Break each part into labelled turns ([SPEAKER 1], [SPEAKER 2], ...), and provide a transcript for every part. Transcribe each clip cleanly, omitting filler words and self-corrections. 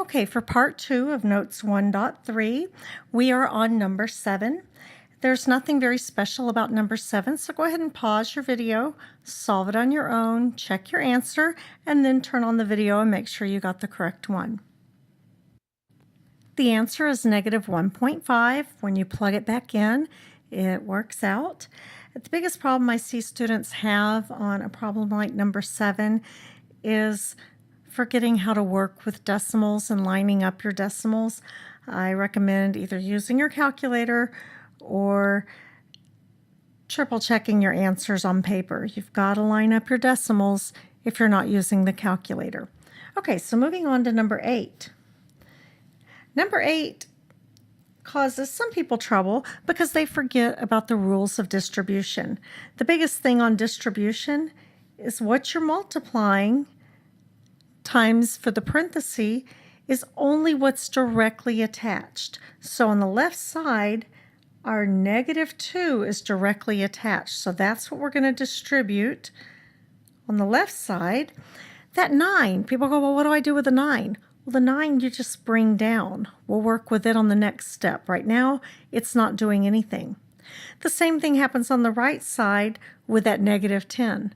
[SPEAKER 1] Okay, for part 2 of Notes 1.3, we are on number 7. There's nothing very special about number 7, so go ahead and pause your video, solve it on your own, check your answer, and then turn on the video and make sure you got the correct one. The answer is negative 1.5. When you plug it back in, it works out. The biggest problem I see students have on a problem like number 7 is forgetting how to work with decimals and lining up your decimals. I recommend either using your calculator or triple checking your answers on paper. You've got to line up your decimals if you're not using the calculator. Okay, so moving on to number 8. Number 8 causes some people trouble because they forget about the rules of distribution. The biggest thing on distribution is what you're multiplying times for the parenthesis is only what's directly attached. So on the left side, our negative 2 is directly attached. So that's what we're going to distribute on the left side. That 9, people go, well, what do I do with the 9? Well, the 9 you just bring down. We'll work with it on the next step. Right now, it's not doing anything. The same thing happens on the right side with that negative 10.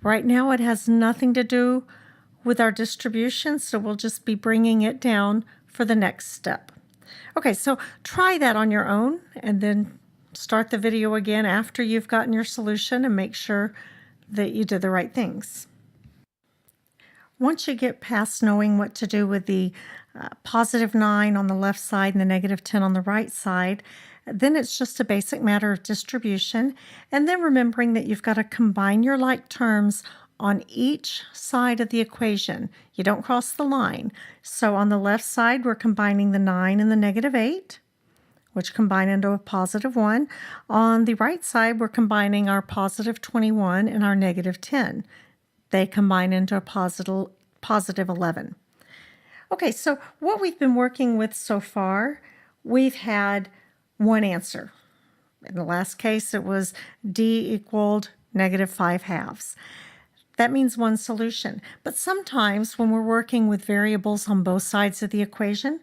[SPEAKER 1] Right now, it has nothing to do with our distribution, so we'll just be bringing it down for the next step. Okay, so try that on your own and then start the video again after you've gotten your solution and make sure that you did the right things. Once you get past knowing what to do with the positive 9 on the left side and the negative 10 on the right side, then it's just a basic matter of distribution, and then remembering that you've got to combine your like terms on each side of the equation. You don't cross the line. So on the left side, we're combining the 9 and the negative 8, which combine into a positive 1. On the right side, we're combining our positive 21 and our negative 10. They combine into a positive 11. Okay, so what we've been working with so far, we've had one answer. In the last case, it was D equaled negative 5/2. That means one solution. But sometimes when we're working with variables on both sides of the equation,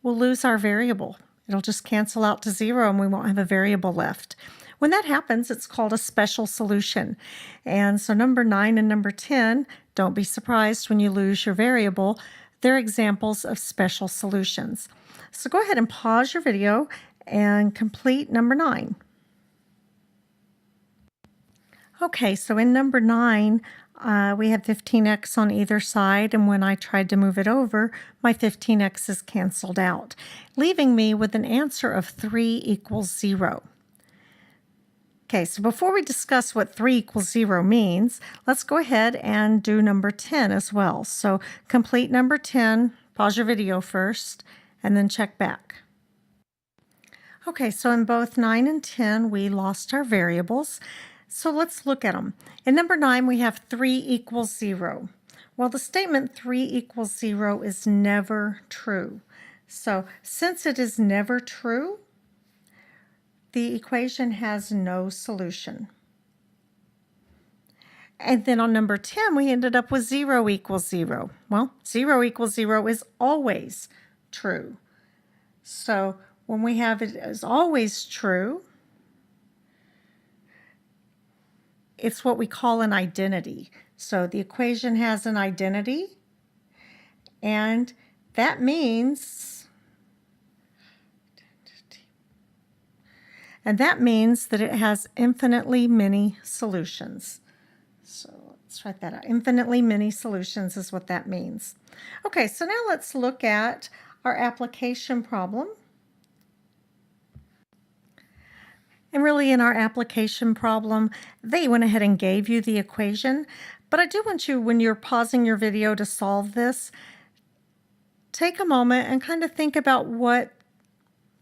[SPEAKER 1] we'll lose our variable. It'll just cancel out to 0 and we won't have a variable left. When that happens, it's called a special solution. And so number 9 and number 10, don't be surprised when you lose your variable. They're examples of special solutions. So go ahead and pause your video and complete number 9. Okay, so in number 9, we have 15x on either side, and when I tried to move it over, my 15x is canceled out, leaving me with an answer of 3 equals 0. Okay, so before we discuss what 3 equals 0 means, let's go ahead and do number 10 as well. So complete number 10, pause your video first, and then check back. Okay, so in both 9 and 10, we lost our variables. So let's look at them. In number 9, we have 3 equals 0. Well, the statement 3 equals 0 is never true. So since it is never true, the equation has no solution. And then on number 10, we ended up with 0 equals 0. Well, 0 equals 0 is always true. So when we have it as always true, it's what we call an identity. So the equation has an identity, and that means that it has infinitely many solutions. So let's write that out. Infinitely many solutions is what that means. Okay, so now let's look at our application problem. And really in our application problem, they went ahead and gave you the equation. But I do want you, when you're pausing your video to solve this, take a moment and kind of think about what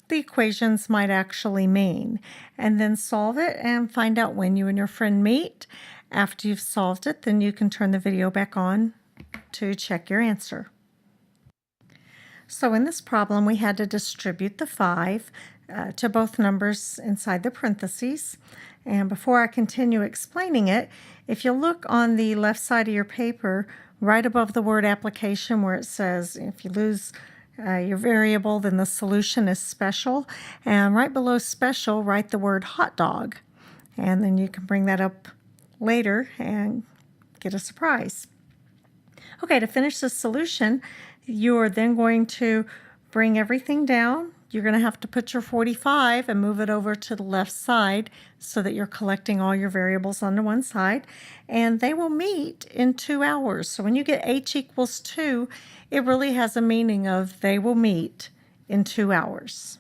[SPEAKER 1] the equations might actually mean, and then solve it and find out when you and your friend meet. After you've solved it, then you can turn the video back on to check your answer. So in this problem, we had to distribute the 5 to both numbers inside the parentheses. And before I continue explaining it, if you look on the left side of your paper, right above the word application where it says if you lose your variable, then the solution is special. And right below special, write the word hot dog. And then you can bring that up later and get a surprise. Okay, to finish the solution, you're then going to bring everything down. You're going to have to put your 45 and move it over to the left side so that you're collecting all your variables onto one side. And they will meet in 2 hours. So when you get h equals 2, it really has a meaning of they will meet in 2 hours.